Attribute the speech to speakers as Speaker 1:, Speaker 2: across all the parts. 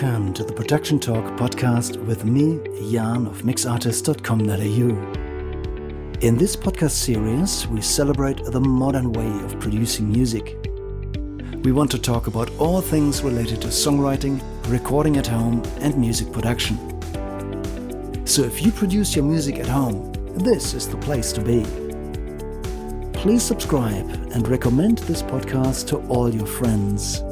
Speaker 1: Welcome to the Production Talk podcast with me, Yarn of mixartist.com.au. In this podcast series, we celebrate the modern way of producing music. We want to talk about all things related to songwriting, recording at home, and music production. So if you produce your music at home, this is the place to be. Please subscribe and recommend this podcast to all your friends.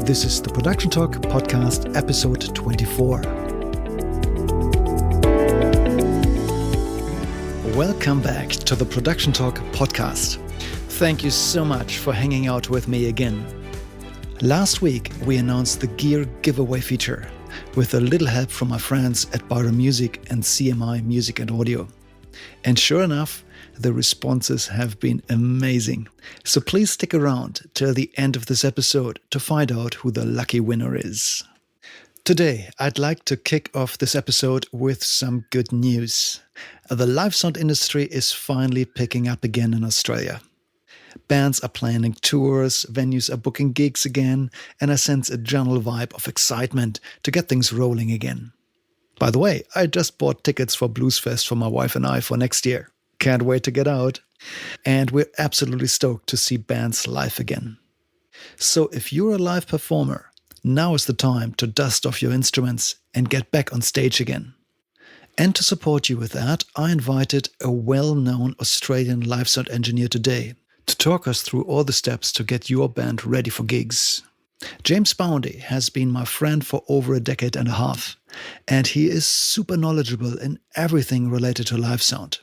Speaker 1: This is the Production Talk podcast, episode 24. Welcome back to the Production Talk podcast. Thank you so much for hanging out with me again. Last week, we announced the gear giveaway feature with a little help from my friends at Byron Music and CMI Music and Audio. And sure enough, the responses have been amazing. So please stick around till the end of this episode to find out who the lucky winner is. Today, I'd like to kick off this episode with some good news. The live sound industry is finally picking up again in Australia. Bands are planning tours, venues are booking gigs again, and I sense a general vibe of excitement to get things rolling again. By the way, I just bought tickets for Bluesfest for my wife and I for next year. Can't wait to get out. And we're absolutely stoked to see bands live again. So if you're a live performer, now is the time to dust off your instruments and get back on stage again. And to support you with that, I invited a well-known Australian live sound engineer today to talk us through all the steps to get your band ready for gigs. James Boundy has been my friend for over a decade and a half, and he is super knowledgeable in everything related to live sound.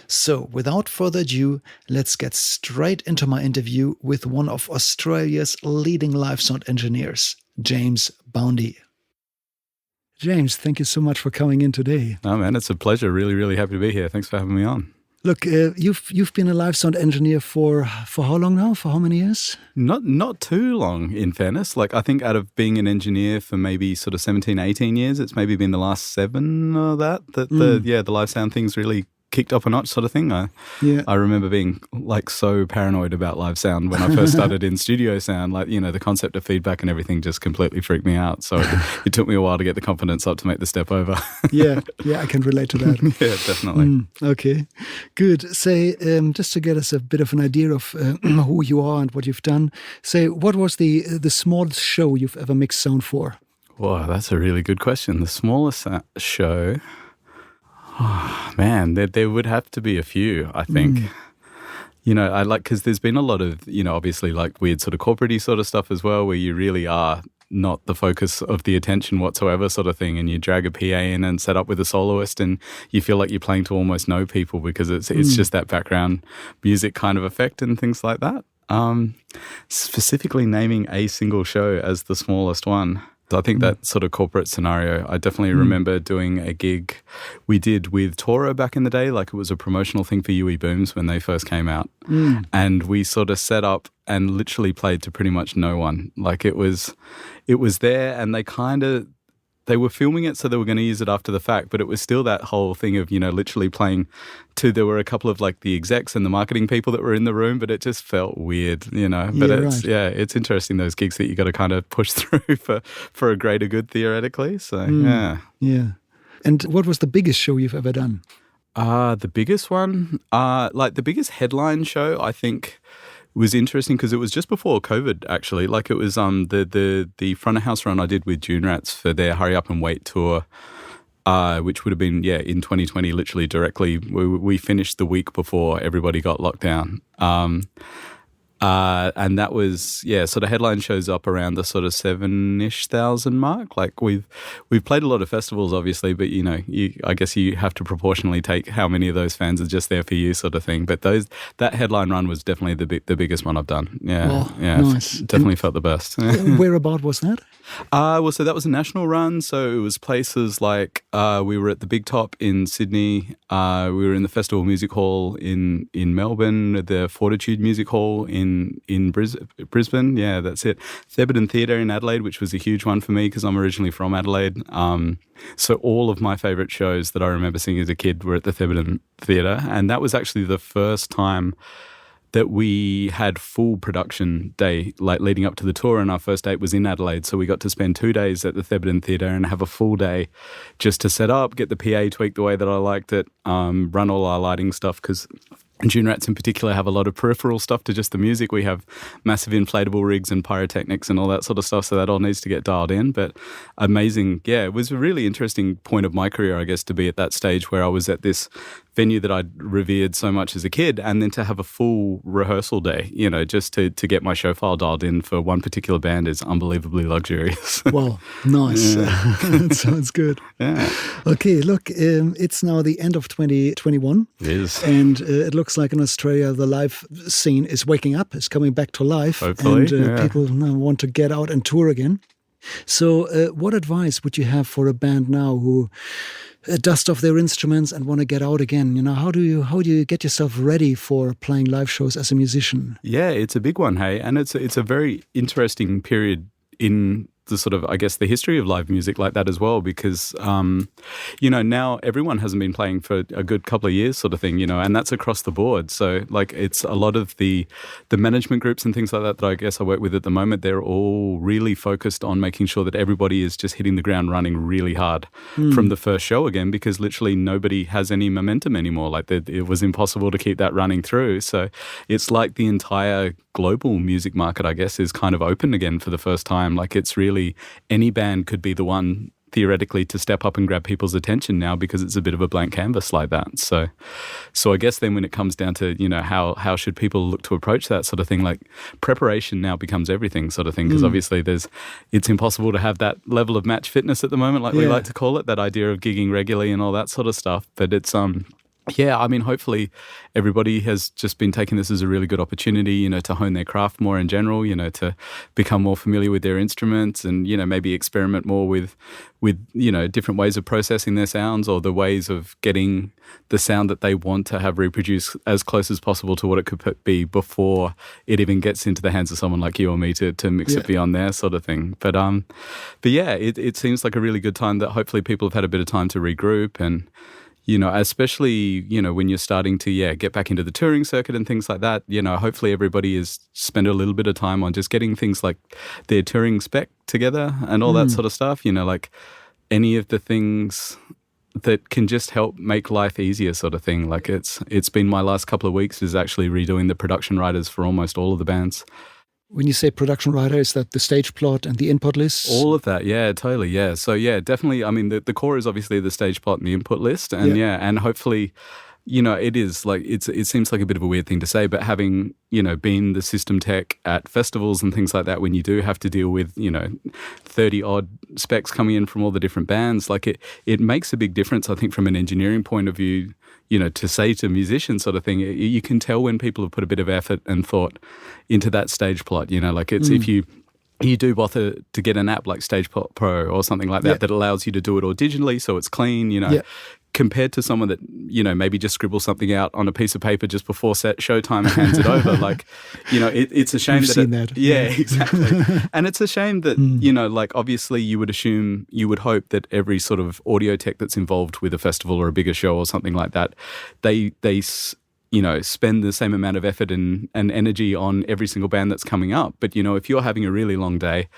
Speaker 1: So, without further ado, let's get straight into my interview with one of Australia's leading live sound engineers, James Boundy. James, thank you so much for coming in today.
Speaker 2: Oh man, it's a pleasure. Really happy to be here. Thanks for having me on.
Speaker 1: Look, you've been a live sound engineer for how long now? For how many years?
Speaker 2: Not too long, in fairness. Like, I think out of being an engineer for maybe sort of 17, 18 years, it's maybe been the last 7 or the live sound thing's really kicked up a notch sort of thing. I remember being like so paranoid about live sound when I first started in studio sound. Like, you know, the concept of feedback and everything just completely freaked me out. So it took me a while to get the confidence up to make the step over.
Speaker 1: yeah, I can relate to that.
Speaker 2: Yeah, definitely.
Speaker 1: Okay, good. Say, just to get us a bit of an idea of who you are and what you've done, say, what was the smallest show you've ever mixed sound for?
Speaker 2: Wow, that's a really good question. The smallest show... Oh, man, there would have to be a few, I think. You know, because there's been a lot of, you know, obviously like weird sort of corporate-y sort of stuff as well, where you really are not the focus of the attention whatsoever sort of thing, and you drag a PA in and set up with a soloist and you feel like you're playing to almost no people because it's just that background music kind of effect and things like that. Specifically naming a single show as the smallest one. I think that sort of corporate scenario, I definitely remember doing a gig we did with Toro back in the day, like it was a promotional thing for UE Booms when they first came out. And we sort of set up and literally played to pretty much no one. Like it was there, and they were filming it, so they were going to use it after the fact, but it was still that whole thing of, you know, literally playing to, there were a couple of like the execs and the marketing people that were in the room, but it just felt weird, you know. But it's interesting, those gigs that you got to kind of push through for a greater good theoretically. So,
Speaker 1: Yeah. And what was the biggest show you've ever done?
Speaker 2: The biggest one, like the biggest headline show, I think, was interesting because it was just before COVID, actually. Like it was the front of house run I did with June Rats for their Hurry Up and Wait tour, which would have been, in 2020, literally directly. We finished the week before everybody got locked down. And that was, sort of headline shows up around the sort of 7,000 mark. Like we've played a lot of festivals, obviously, but, you know, I guess you have to proportionally take how many of those fans are just there for you sort of thing. But that headline run was definitely the biggest one I've done.
Speaker 1: Nice.
Speaker 2: Definitely felt the best.
Speaker 1: Whereabout was that?
Speaker 2: So that was a national run. So it was places like we were at the Big Top in Sydney. We were in the Festival Music Hall in Melbourne, the Fortitude Music Hall in Brisbane. Yeah, that's it. Thebarton Theatre in Adelaide, which was a huge one for me because I'm originally from Adelaide. So all of my favourite shows that I remember seeing as a kid were at the Thebarton Theatre, and that was actually the first time that we had full production day, like leading up to the tour, and our first date was in Adelaide. So we got to spend 2 days at the Thebarton Theatre and have a full day just to set up, get the PA tweaked the way that I liked it, run all our lighting stuff, because June Rats in particular have a lot of peripheral stuff to just the music. We have massive inflatable rigs and pyrotechnics and all that sort of stuff, so that all needs to get dialed in. But amazing. Yeah, it was a really interesting point of my career, I guess, to be at that stage where I was at this venue that I'd revered so much as a kid, and then to have a full rehearsal day, you know, just to get my show file dialed in for one particular band is unbelievably luxurious.
Speaker 1: Wow, nice. Yeah. That sounds good.
Speaker 2: Yeah.
Speaker 1: Okay, look, it's now the end of 2021.
Speaker 2: It is.
Speaker 1: And it looks like in Australia the live scene is waking up, is coming back to life.
Speaker 2: Hopefully,
Speaker 1: and people now want to get out and tour again. So what advice would you have for a band now who dust off their instruments and want to get out again? You know, how do you get yourself ready for playing live shows as a musician?
Speaker 2: Yeah, it's a big one, hey, and it's a very interesting period in the sort of, I guess, the history of live music like that as well, because, you know, now everyone hasn't been playing for a good couple of years sort of thing, you know, and that's across the board. So, like, it's a lot of the management groups and things like that I guess I work with at the moment, they're all really focused on making sure that everybody is just hitting the ground running really hard from the first show again, because literally nobody has any momentum anymore. Like, it was impossible to keep that running through. So it's like the entire global music market, I guess, is kind of open again for the first time. Like, it's really any band could be the one theoretically to step up and grab people's attention now, because it's a bit of a blank canvas like that. So I guess then when it comes down to, you know, how should people look to approach that sort of thing, like preparation now becomes everything sort of thing, because obviously it's impossible to have that level of match fitness at the moment, like we like to call it, that idea of gigging regularly and all that sort of stuff. But it's yeah, I mean, hopefully everybody has just been taking this as a really good opportunity, you know, to hone their craft more in general, you know, to become more familiar with their instruments and, you know, maybe experiment more with, you know, different ways of processing their sounds, or the ways of getting the sound that they want to have reproduced as close as possible to what it could be before it even gets into the hands of someone like you or me to mix it beyond their sort of thing. But yeah, it seems like a really good time that hopefully people have had a bit of time to regroup, and, you know, especially, you know, when you're starting to, get back into the touring circuit and things like that, you know, hopefully everybody is spend a little bit of time on just getting things like their touring spec together and all that sort of stuff, you know, like any of the things that can just help make life easier sort of thing. Like it's been my last couple of weeks is actually redoing the production writers for almost all of the bands.
Speaker 1: When you say production writer, is that the stage plot and the input lists?
Speaker 2: All of that, yeah, totally, yeah. So, yeah, definitely, I mean, the core is obviously the stage plot and the input list. And, and hopefully, you know, it is like, it seems like a bit of a weird thing to say, but having, you know, been the system tech at festivals and things like that, when you do have to deal with, you know, 30-odd specs coming in from all the different bands, like it makes a big difference, I think, from an engineering point of view, you know, to say to musicians sort of thing, you can tell when people have put a bit of effort and thought into that stage plot, you know, like it's if you do bother to get an app like Stage Pro or something like that that allows you to do it all digitally so it's clean, you know, compared to someone that, you know, maybe just scribbles something out on a piece of paper just before showtime and hands it over. Like, you know, it's a shame that. Yeah, exactly. And it's a shame that, you know, like obviously you would hope that every sort of audio tech that's involved with a festival or a bigger show or something like that, they you know, spend the same amount of effort and energy on every single band that's coming up. But, you know, if you're having a really long day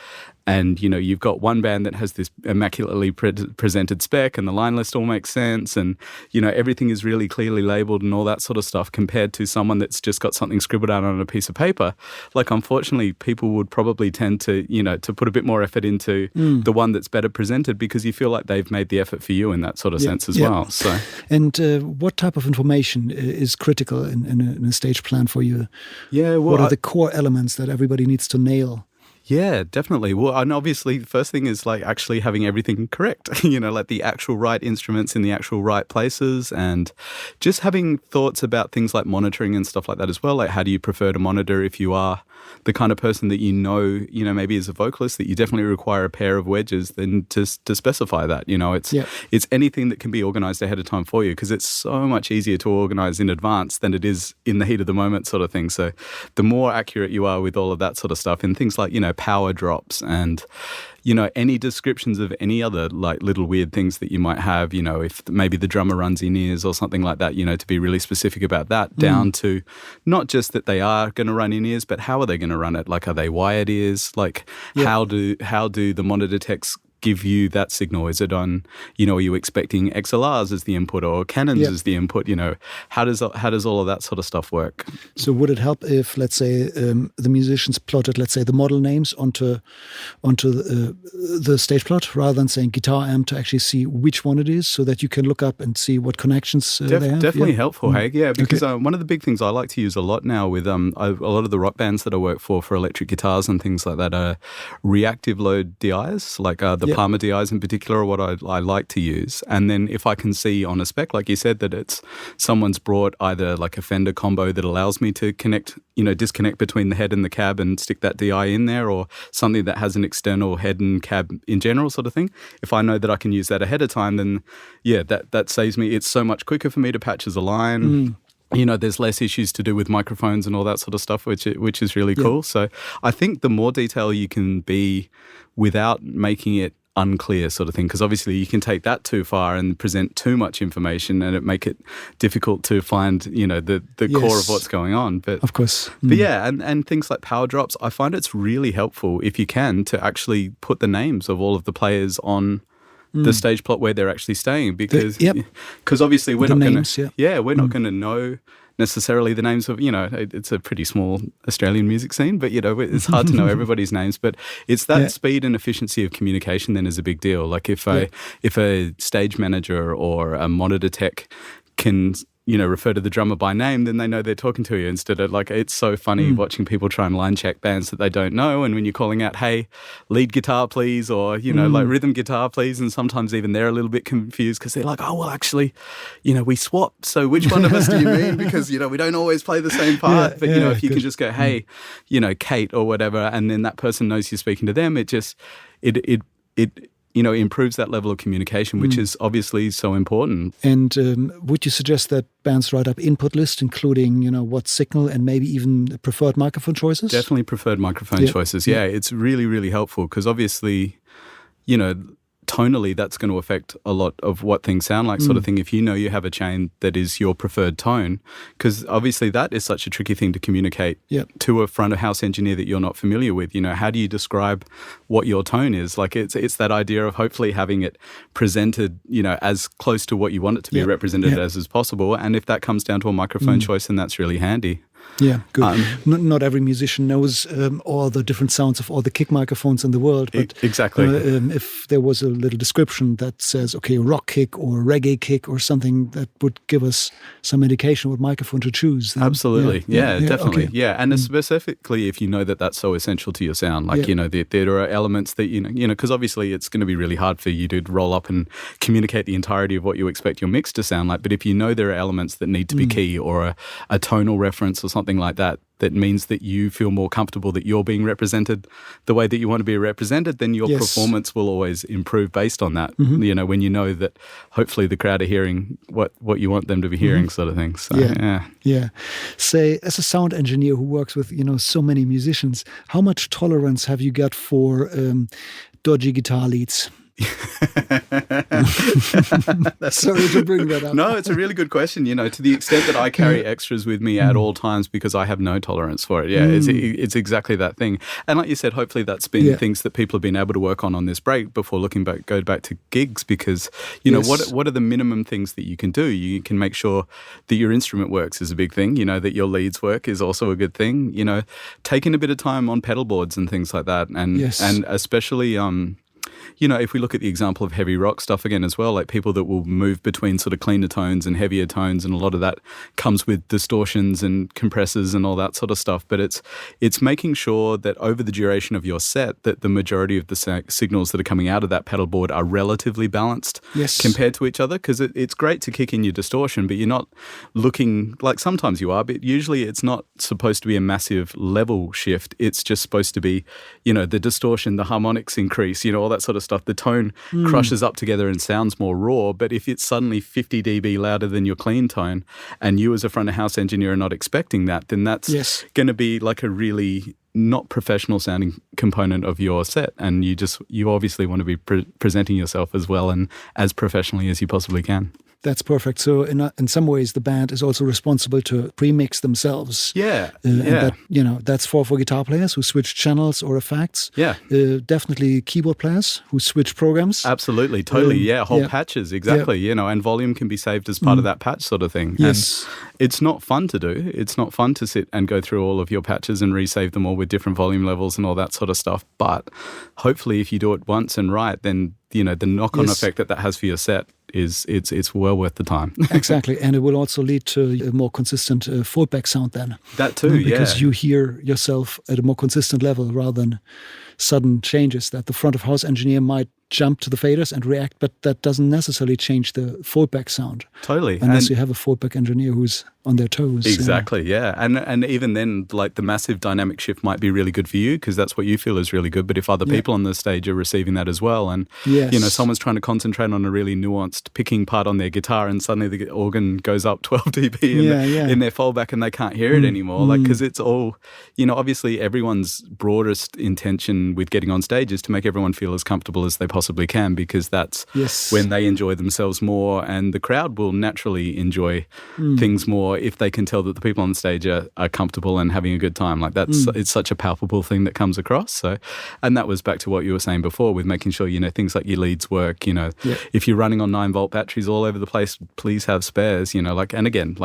Speaker 2: and, you know, you've got one band that has this immaculately presented spec and the line list all makes sense and, you know, everything is really clearly labeled and all that sort of stuff compared to someone that's just got something scribbled out on a piece of paper, like, unfortunately, people would probably tend to, you know, to put a bit more effort into the one that's better presented because you feel like they've made the effort for you in that sort of sense as well. So,
Speaker 1: and what type of information is critical in a stage plan for you?
Speaker 2: Yeah, well,
Speaker 1: what are the core elements that everybody needs to nail?
Speaker 2: Yeah, definitely. Well, and obviously the first thing is like actually having everything correct, you know, like the actual right instruments in the actual right places, and just having thoughts about things like monitoring and stuff like that as well. Like, how do you prefer to monitor if you are the kind of person that you know, maybe as a vocalist that you definitely require a pair of wedges, then to specify that, you know, it's anything that can be organized ahead of time for you, because it's so much easier to organize in advance than it is in the heat of the moment sort of thing. So the more accurate you are with all of that sort of stuff, and things like, you know, power drops and, any descriptions of any other like little weird things that you might have, if maybe the drummer runs in ears or something like that, to be really specific about that, down to not just that they are going to run in ears, but how are they going to run it? Like, are they wired ears? Like, how do the monitor techs give you that signal? Is it on, are you expecting XLRs as the input or Canons as the input? How does all of that sort of stuff work?
Speaker 1: So would it help if, let's say, the musicians plotted, let's say, the model names onto the stage plot rather than saying guitar amp, to actually see which one it is, so that you can look up and see what connections they have?
Speaker 2: Definitely helpful, hey? Yeah, because one of the big things I like to use a lot now with a lot of the rock bands that I work for electric guitars and things like that are reactive load DIs, like the Palmer DIs in particular are what I like to use. And then if I can see on a spec, like you said, that it's someone's brought either like a Fender combo that allows me to connect, disconnect between the head and the cab and stick that DI in there, or something that has an external head and cab in general sort of thing. If I know that I can use that ahead of time, then that saves me. It's so much quicker for me to patch as a line. There's less issues to do with microphones and all that sort of stuff, which is really cool. So I think the more detail you can be without making it unclear sort of thing, because obviously you can take that too far and present too much information and it make it difficult to find, the core of what's going on. But
Speaker 1: of course.
Speaker 2: But and things like power drops, I find it's really helpful if you can to actually put the names of all of the players on the stage plot where they're actually staying, because obviously we're not going to know necessarily the names of, it's a pretty small Australian music scene, but, it's hard to know everybody's names. But it's that speed and efficiency of communication then is a big deal. Like if a stage manager or a monitor tech can, refer to the drummer by name, then they know they're talking to you, instead of like, it's so funny watching people try and line check bands that they don't know. And when you're calling out, hey, lead guitar, please, or, like rhythm guitar, please. And sometimes even they're a little bit confused because they're like, oh, well, actually, we swapped. So which one of us do you mean? Because, we don't always play the same part. But, if you can just go, hey, Kate or whatever, and then that person knows you're speaking to them, it just, it improves that level of communication, which is obviously so important.
Speaker 1: And would you suggest that bands write up input list, including, what signal and maybe even preferred microphone choices?
Speaker 2: Definitely preferred microphone choices. Yeah, it's really, really helpful because obviously, tonally that's going to affect a lot of what things sound like, sort of thing, if you have a chain that is your preferred tone, because obviously that is such a tricky thing to communicate to a front of house engineer that you're not familiar with. How do you describe what your tone is? Like it's that idea of hopefully having it presented, as close to what you want it to be represented as possible. And if that comes down to a microphone choice, then that's really handy.
Speaker 1: Yeah, good. Not every musician knows all the different sounds of all the kick microphones in the world. But
Speaker 2: exactly.
Speaker 1: If there was a little description that says, okay, rock kick or reggae kick or something that would give us some indication what microphone to choose. Then,
Speaker 2: absolutely. Yeah, definitely. Okay. Yeah, and specifically if you know that that's so essential to your sound. Like, there are elements that, because obviously it's going to be really hard for you to roll up and communicate the entirety of what you expect your mix to sound like. But if you know there are elements that need to be key, or a tonal reference or something like that means that you feel more comfortable that you're being represented the way that you want to be represented, then your performance will always improve based on that. When you know that hopefully the crowd are hearing what you want them to be hearing, sort of thing. So,
Speaker 1: yeah. Say, as a sound engineer who works with, so many musicians, how much tolerance have you got for dodgy guitar leads? Sorry to bring that up.
Speaker 2: No, it's a really good question. To the extent that I carry extras with me at all times because I have no tolerance for it. Yeah, it's exactly that thing. And like you said, hopefully that's been things that people have been able to work on this break before go back to gigs, because what are the minimum things that you can do? You can make sure that your instrument works is a big thing. That your leads work is also a good thing. Taking a bit of time on pedal boards and things like that, and especially if we look at the example of heavy rock stuff again as well, like people that will move between sort of cleaner tones and heavier tones, and a lot of that comes with distortions and compressors and all that sort of stuff. But it's making sure that over the duration of your set, that the majority of the signals that are coming out of that pedal board are relatively balanced compared to each other, because it's great to kick in your distortion, but you're not looking, like sometimes you are, but usually it's not supposed to be a massive level shift. It's just supposed to be, the distortion, the harmonics increase, all that sort of stuff. The tone crushes up together and sounds more raw, but if it's suddenly 50 dB louder than your clean tone, and you as a front of house engineer are not expecting that, then that's going to be like a really not professional sounding component of your set, and you obviously want to be presenting yourself as well and as professionally as you possibly can.
Speaker 1: That's perfect. So in some ways, the band is also responsible to pre-mix themselves.
Speaker 2: Yeah,
Speaker 1: And that, that's for guitar players who switch channels or effects.
Speaker 2: Yeah.
Speaker 1: Definitely keyboard players who switch programs.
Speaker 2: Absolutely, totally, whole patches, exactly, and volume can be saved as part of that patch sort of thing.
Speaker 1: Yes.
Speaker 2: And it's not fun to do. It's not fun to sit and go through all of your patches and resave them all with different volume levels and all that sort of stuff. But hopefully if you do it once and right, then, the knock-on effect that has for your set it's well worth the time.
Speaker 1: Exactly, and it will also lead to a more consistent fallback sound then.
Speaker 2: That too,
Speaker 1: because you hear yourself at a more consistent level rather than sudden changes that the front of house engineer might jump to the faders and react, but that doesn't necessarily change the fallback sound.
Speaker 2: Totally.
Speaker 1: Unless you have a fallback engineer who's on their toes.
Speaker 2: Exactly, yeah. And even then, like, the massive dynamic shift might be really good for you because that's what you feel is really good. But if other people on the stage are receiving that as well, and someone's trying to concentrate on a really nuanced picking part on their guitar, and suddenly the organ goes up 12 dB in their fallback, and they can't hear it anymore. Like, because it's all, obviously everyone's broadest intention with getting on stage is to make everyone feel as comfortable as they possibly can, because that's when they enjoy themselves more, and the crowd will naturally enjoy things more if they can tell that the people on stage are comfortable and having a good time. Like, that's it's such a palpable thing that comes across. So, and that was back to what you were saying before with making sure things like your leads work. If you're running on 9-volt batteries all over the place, please have spares. And again,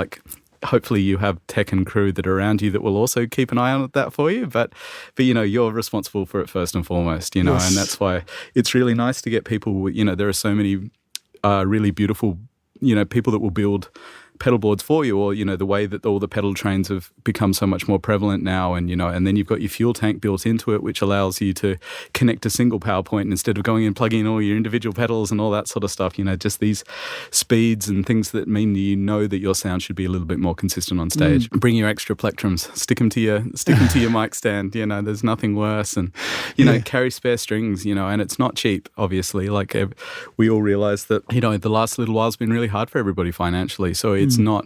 Speaker 2: hopefully you have tech and crew that are around you that will also keep an eye on that for you. But you're responsible for it first and foremost, and that's why it's really nice to get people, there are so many really beautiful, people that will build pedal boards for you, or the way that all the pedal trains have become so much more prevalent now, and and then you've got your fuel tank built into it, which allows you to connect a single power point instead of going and plugging in all your individual pedals and all that sort of stuff. Just these speeds and things that mean that your sound should be a little bit more consistent on stage. Bring your extra plectrums, stick them to your mic stand. There's nothing worse, and carry spare strings. And it's not cheap, obviously. Like, we all realise that the last little while's been really hard for everybody financially, so it's not,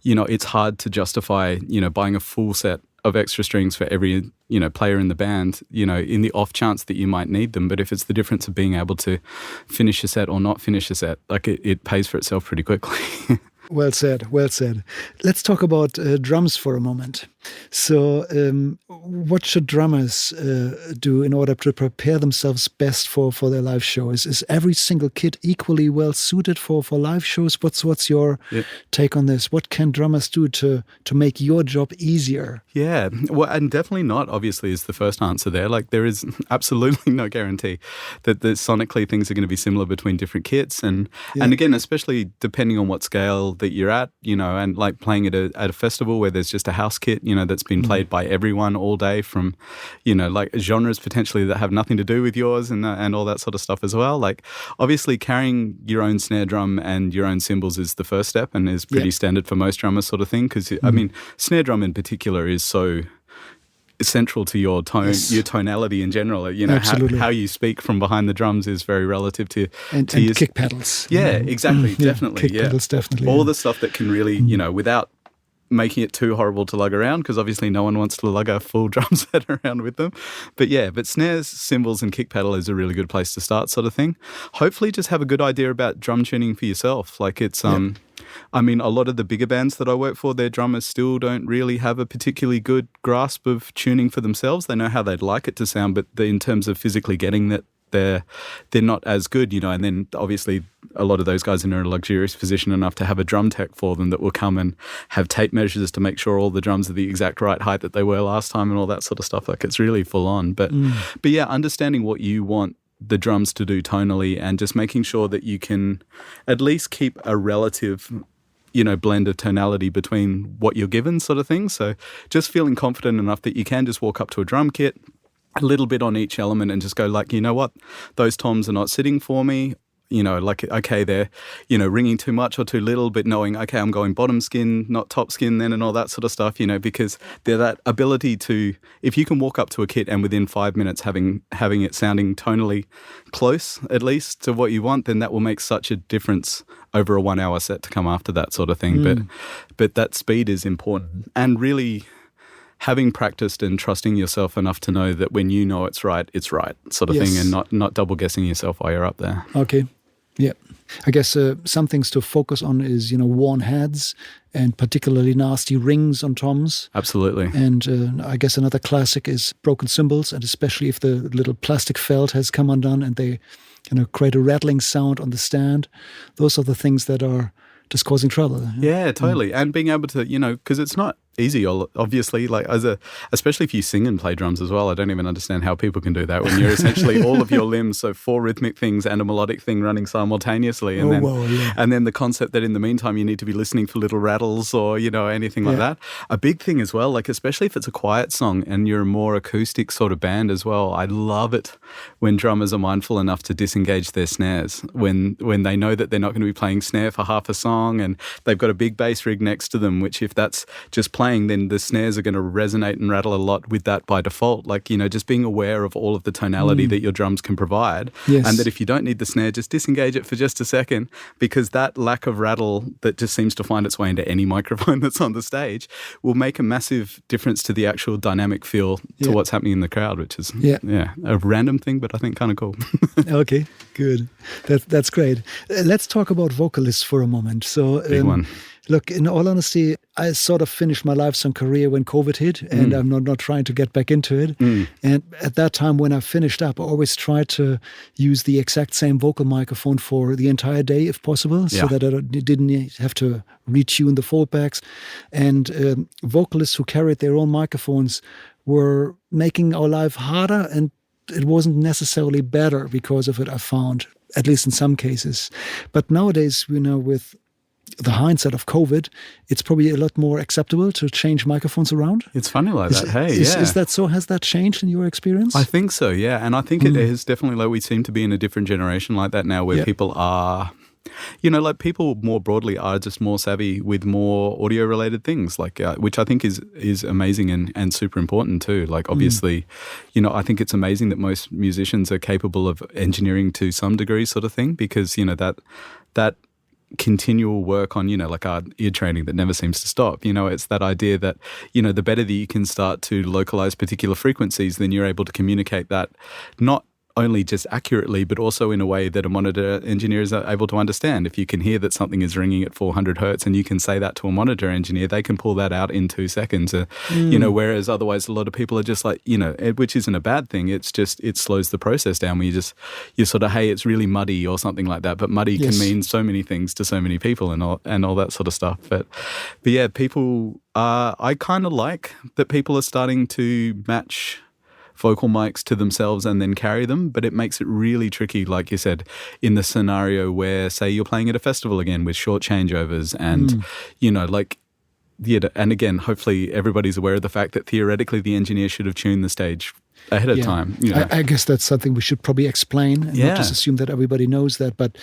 Speaker 2: it's hard to justify, buying a full set of extra strings for every, player in the band, in the off chance that you might need them. But if it's the difference of being able to finish a set or not finish a set, like, it pays for itself pretty quickly.
Speaker 1: Well said, well said. Let's talk about drums for a moment. So what should drummers do in order to prepare themselves best for their live shows? Is every single kit equally well suited for live shows? What's your take on this? What can drummers do to make your job easier? Yeah,
Speaker 2: well, and definitely not, obviously, is the first answer there. Like, there is absolutely no guarantee that sonically things are going to be similar between different kits. And again, especially depending on what scale that you're at, and like playing at a festival where there's just a house kit, that's been played by everyone all day from, like genres potentially that have nothing to do with yours and all that sort of stuff as well. Like, obviously carrying your own snare drum and your own cymbals is the first step and is pretty standard for most drummers sort of thing. Because, I mean, snare drum in particular is so central to your tone, your tonality in general. How you speak from behind the drums is very relative to
Speaker 1: and kick pedals.
Speaker 2: Yeah, exactly, definitely.
Speaker 1: Kick pedals, definitely.
Speaker 2: All the stuff that can really, without making it too horrible to lug around, because obviously no one wants to lug a full drum set around with them. But snares, cymbals and kick pedal is a really good place to start, sort of thing. Hopefully just have a good idea about drum tuning for yourself. Like, it's I mean, a lot of the bigger bands that I work for, their drummers still don't really have a particularly good grasp of tuning for themselves. They know how they'd like it to sound, but in terms of physically getting that, they're not as good, and then obviously a lot of those guys are in a luxurious position enough to have a drum tech for them that will come and have tape measures to make sure all the drums are the exact right height that they were last time and all that sort of stuff. Like, it's really full on. But understanding what you want the drums to do tonally and just making sure that you can at least keep a relative blend of tonality between what you're given, sort of thing. So just feeling confident enough that you can just walk up to a drum kit, a little bit on each element, and just go like, what, those toms are not sitting for me. Okay, they're, ringing too much or too little, but knowing, okay, I'm going bottom skin, not top skin then, and all that sort of stuff, because they're that ability to, if you can walk up to a kit and within 5 minutes having it sounding tonally close, at least, to what you want, then that will make such a difference over a 1 hour set to come after that sort of thing. But that speed is important, and really having practiced and trusting yourself enough to know that when you know it's right sort of thing, and not double guessing yourself while you're up there.
Speaker 1: Okay. Yeah. I guess some things to focus on is, worn heads and particularly nasty rings on toms.
Speaker 2: Absolutely.
Speaker 1: And I guess another classic is broken cymbals, and especially if the little plastic felt has come undone and they create a rattling sound on the stand. Those are the things that are just causing trouble.
Speaker 2: Yeah, totally. And being able to, because it's not easy, obviously, like especially if you sing and play drums as well. I don't even understand how people can do that when you're essentially all of your limbs, so 4 rhythmic things and a melodic thing running simultaneously. And and then the concept that in the meantime you need to be listening for little rattles or, anything like that. A big thing as well, like especially if it's a quiet song and you're a more acoustic sort of band as well. I love it when drummers are mindful enough to disengage their snares when they know that they're not going to be playing snare for half a song and they've got a big bass rig next to them, which if that's just playing, then the snares are going to resonate and rattle a lot with that by default. Like, just being aware of all of the tonality that your drums can provide.
Speaker 1: Yes.
Speaker 2: And that if you don't need the snare, just disengage it for just a second, because that lack of rattle that just seems to find its way into any microphone that's on the stage will make a massive difference to the actual dynamic feel to what's happening in the crowd, which is a random thing, but I think kind of cool.
Speaker 1: Okay, good. That's great. Let's talk about vocalists for a moment. So,
Speaker 2: big one.
Speaker 1: Look, in all honesty, I sort of finished my livesock career when COVID hit, and I'm not trying to get back into it. And at that time, when I finished up, I always tried to use the exact same vocal microphone for the entire day, if possible, so that I didn't have to retune the foldbacks. And vocalists who carried their own microphones were making our life harder, and it wasn't necessarily better because of it, I found, at least in some cases. But nowadays, with the hindsight of COVID, it's probably a lot more acceptable to change microphones around.
Speaker 2: It's funny like that.
Speaker 1: Is that so? Has that changed in your experience?
Speaker 2: I think so, yeah. And I think it is definitely, like, we seem to be in a different generation like that now, where people are, like people more broadly are just more savvy with more audio related things, like which I think is amazing and super important too. Like obviously, I think it's amazing that most musicians are capable of engineering to some degree sort of thing, because, that continual work on, like our ear training that never seems to stop. It's that idea that, the better that you can start to localize particular frequencies, then you're able to communicate that not only just accurately, but also in a way that a monitor engineer is able to understand. If you can hear that something is ringing at 400 hertz and you can say that to a monitor engineer, they can pull that out in 2 seconds. Whereas otherwise a lot of people are just like, which isn't a bad thing. It's just, it slows the process down when you're sort of, hey, it's really muddy or something like that. But muddy can mean so many things to so many people and all that sort of stuff. But yeah, people I kind of like that people are starting to match vocal mics to themselves and then carry them, but it makes it really tricky, like you said, in the scenario where, say, you're playing at a festival again with short changeovers and, and again, hopefully everybody's aware of the fact that theoretically the engineer should have tuned the stage ahead of time.
Speaker 1: I guess that's something we should probably explain and not just assume that everybody knows that. But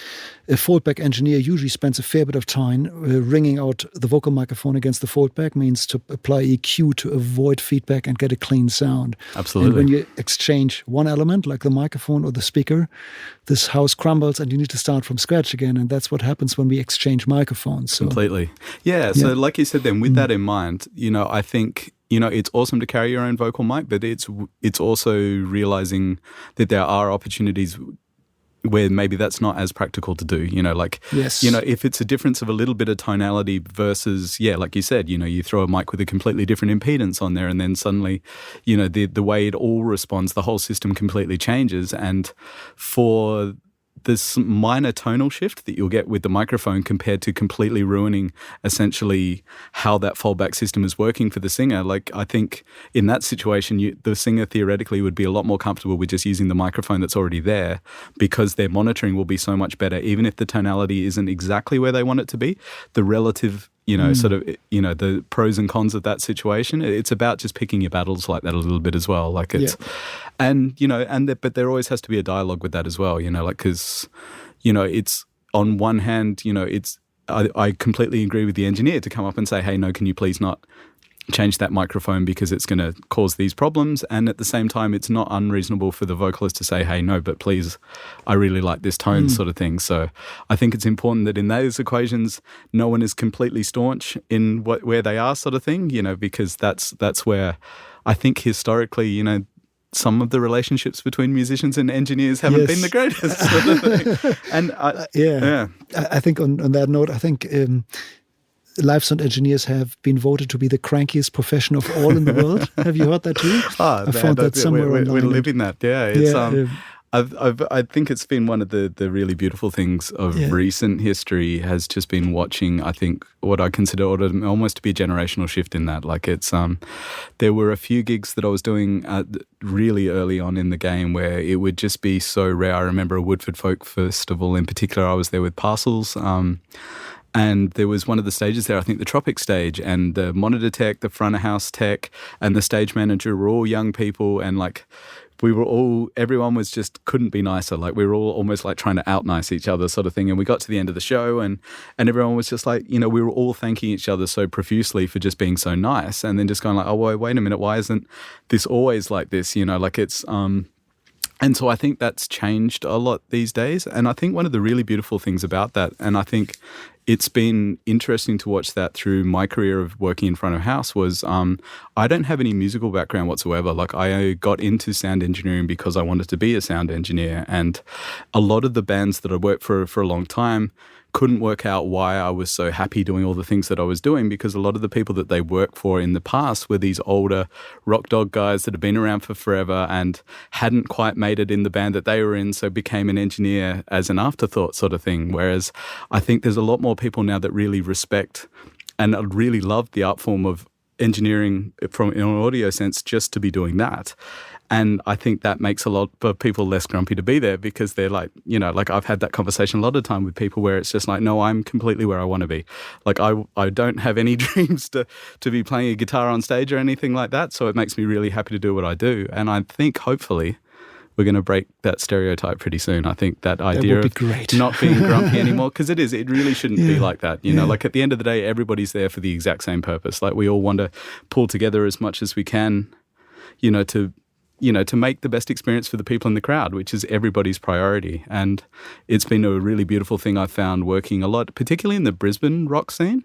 Speaker 1: a foldback engineer usually spends a fair bit of time ringing out the vocal microphone against the foldback, means to apply EQ to avoid feedback and get a clean sound.
Speaker 2: Absolutely.
Speaker 1: And when you exchange one element, like the microphone or the speaker, this house crumbles and you need to start from scratch again. And that's what happens when we exchange microphones. So.
Speaker 2: Completely. So like you said then, with that in mind, I think, it's awesome to carry your own vocal mic, but it's also realizing that there are opportunities where maybe that's not as practical to do, if it's a difference of a little bit of tonality versus, like you said, you throw a mic with a completely different impedance on there and then suddenly, the way it all responds, the whole system completely changes. And for this minor tonal shift that you'll get with the microphone compared to completely ruining essentially how that fallback system is working for the singer. Like, I think in that situation, the singer theoretically would be a lot more comfortable with just using the microphone that's already there, because their monitoring will be so much better. Even if the tonality isn't exactly where they want it to be, the relative the pros and cons of that situation. It's about just picking your battles like that a little bit as well. Like it's, but there always has to be a dialogue with that as well, because, it's on one hand, I completely agree with the engineer to come up and say, hey, no, can you please not change that microphone because it's going to cause these problems. And at the same time, it's not unreasonable for the vocalist to say, hey, no, but please, I really like this tone sort of thing. So I think it's important that in those equations, no one is completely staunch in where they are sort of thing, because that's where I think historically, some of the relationships between musicians and engineers haven't been the greatest. Sort of thing. And
Speaker 1: I think on that note, I think live sound engineers have been voted to be the crankiest profession of all in the world. Have you heard that too?
Speaker 2: I found that somewhere online. We're living that. Yeah, it's I think it's been one of the really beautiful things of recent history has just been watching, I think, what I consider almost to be a generational shift in that. Like it's there were a few gigs that I was doing really early on in the game where it would just be so rare. I remember a Woodford Folk Festival in particular. I was there with Parcels. And there was one of the stages there, I think the Tropic stage, and the monitor tech, the front of house tech, and the stage manager were all young people, and like everyone was just couldn't be nicer. Like we were all almost like trying to out nice each other sort of thing. And we got to the end of the show and everyone was just like, we were all thanking each other so profusely for just being so nice. And then just going like, oh, wait a minute, why isn't this always like this? Like it's, and so I think that's changed a lot these days. And I think one of the really beautiful things about that, and I think it's been interesting to watch that through my career of working in front of house was I don't have any musical background whatsoever. Like I got into sound engineering because I wanted to be a sound engineer. And a lot of the bands that I worked for a long time couldn't work out why I was so happy doing all the things that I was doing because a lot of the people that they worked for in the past were these older rock dog guys that had been around for forever and hadn't quite made it in the band that they were in, so became an engineer as an afterthought sort of thing. Whereas I think there's a lot more people now that really respect and really love the art form of engineering from in an audio sense just to be doing that. And I think that makes a lot of people less grumpy to be there because they're like, like I've had that conversation a lot of time with people where it's just like, no, I'm completely where I want to be. Like I don't have any dreams to be playing a guitar on stage or anything like that. So it makes me really happy to do what I do. And I think hopefully we're going to break that stereotype pretty soon. I think that idea of not being grumpy anymore, because it really shouldn't be like that. Like at the end of the day, everybody's there for the exact same purpose. Like we all want to pull together as much as we can, to make the best experience for the people in the crowd, which is everybody's priority. And it's been a really beautiful thing I've found working a lot, particularly in the Brisbane rock scene.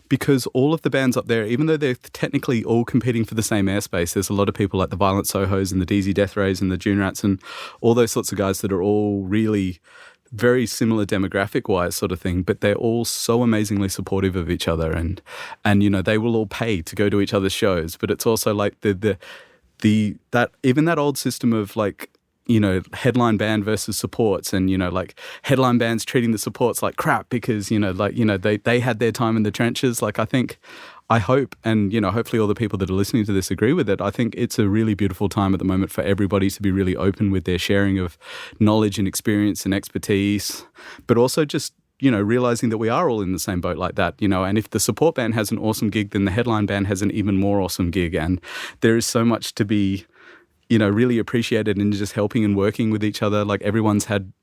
Speaker 2: Because all of the bands up there, even though they're technically all competing for the same airspace, there's a lot of people like the Violent Sohos and the DZ Death Rays and the June Rats and all those sorts of guys that are all really very similar demographic-wise sort of thing, but they're all so amazingly supportive of each other and they will all pay to go to each other's shows. But it's also like that even that old system of like, headline band versus supports and, like headline bands treating the supports like crap because, they had their time in the trenches. Like I hope, and, hopefully all the people that are listening to this agree with it. I think it's a really beautiful time at the moment for everybody to be really open with their sharing of knowledge and experience and expertise, but also just, realizing that we are all in the same boat like that, and if the support band has an awesome gig, then the headline band has an even more awesome gig. And there is so much to be, really appreciated in just helping and working with each other. Like everyone's had,